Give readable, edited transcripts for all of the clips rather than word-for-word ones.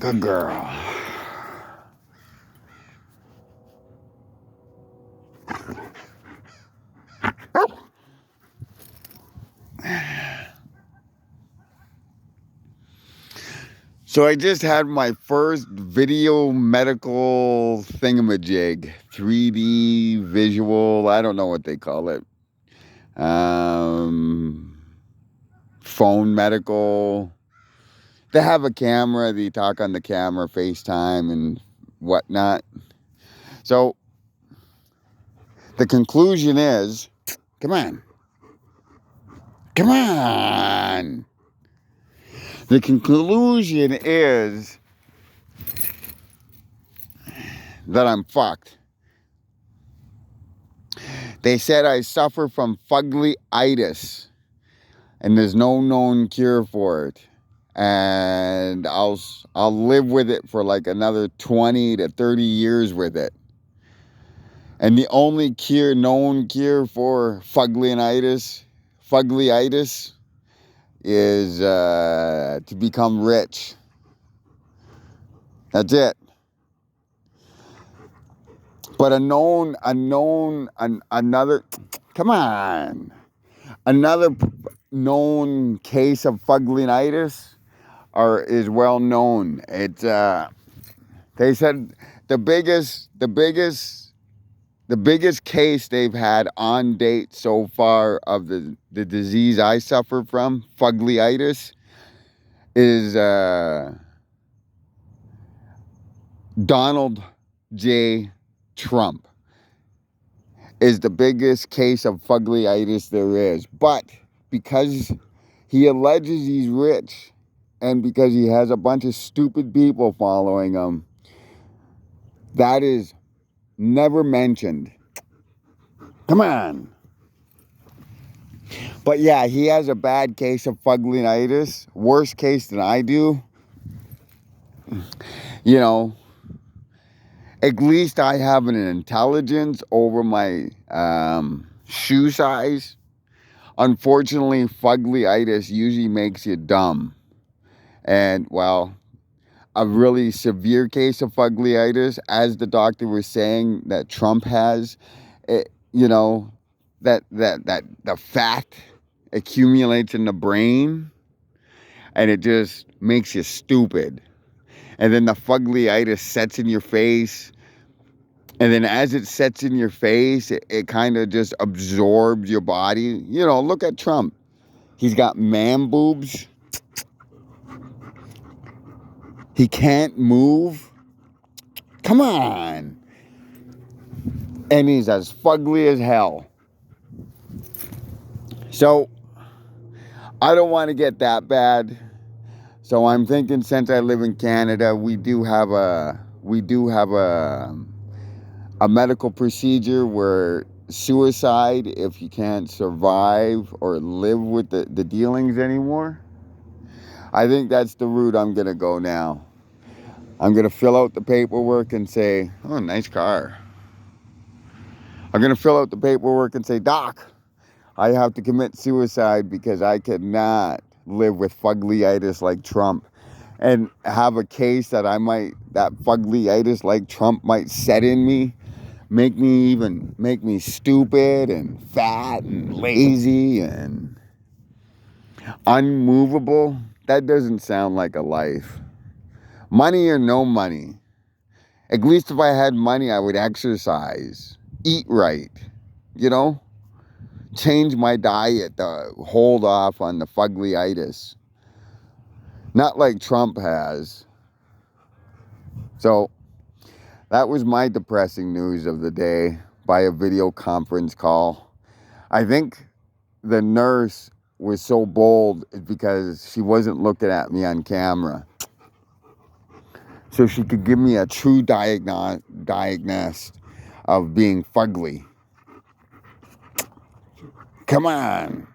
Good girl. So I just had my first video medical thingamajig. 3D visual, I don't know what they call it. Phone medical. They have a camera, they talk on the camera, FaceTime and whatnot. So the conclusion is, come on. The conclusion is that I'm fucked. They said I suffer from fugly-itis, and there's no known cure for it. And I'll live with it for like another 20 to 30 years with it. And the only known cure for fugly-itis is to become rich. That's it. But another known case of fugly-itis is well known. It's they said the biggest case they've had on date so far of the disease I suffer from, fugly-itis, is Donald J. Trump is the biggest case of fugly-itis there is. But because he alleges he's rich and because he has a bunch of stupid people following him, that is never mentioned. Come on. But yeah, he has a bad case of fugly-itis, worse case than I do. You know, at least I have an intelligence over my shoe size. Unfortunately, fugly-itis usually makes you dumb. And, well, a really severe case of fugly-itis, as the doctor was saying that Trump has, that the fat accumulates in the brain and it just makes you stupid. And then the fugly-itis sets in your face. And then as it sets in your face, it kind of just absorbs your body. You know, look at Trump. He's got man boobs. He can't move. Come on. And he's as fugly as hell. So, I don't want to get that bad. So I'm thinking, since I live in Canada, we do have a medical procedure where suicide, if you can't survive or live with the dealings anymore. I think that's the route I'm going to go now. I'm going to fill out the paperwork and say, oh, nice car. I'm going to fill out the paperwork and say, Doc, I have to commit suicide because I cannot live with fugly-itis like Trump, and have a case that fugly-itis like Trump might set in me, make me stupid and fat and lazy and unmovable. That doesn't sound like a life. Money or no money. At least if I had money, I would exercise, eat right, change my diet to hold off on the fugly-itis. Not like Trump has. So that was my depressing news of the day by a video conference call. I think the nurse was so bold because she wasn't looking at me on camera. So she could give me a true diagnosis of being fugly. Come on.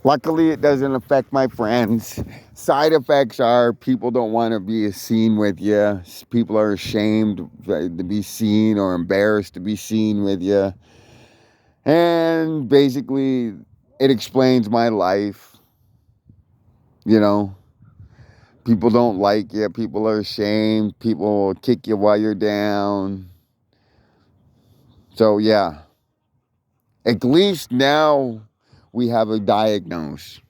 Luckily, it doesn't affect my friends. Side effects are people don't want to be seen with you. People are ashamed to be seen or embarrassed to be seen with you. And basically, it explains my life. You know, people don't like you. People are ashamed. People will kick you while you're down. So, yeah. At least now we have a diagnose.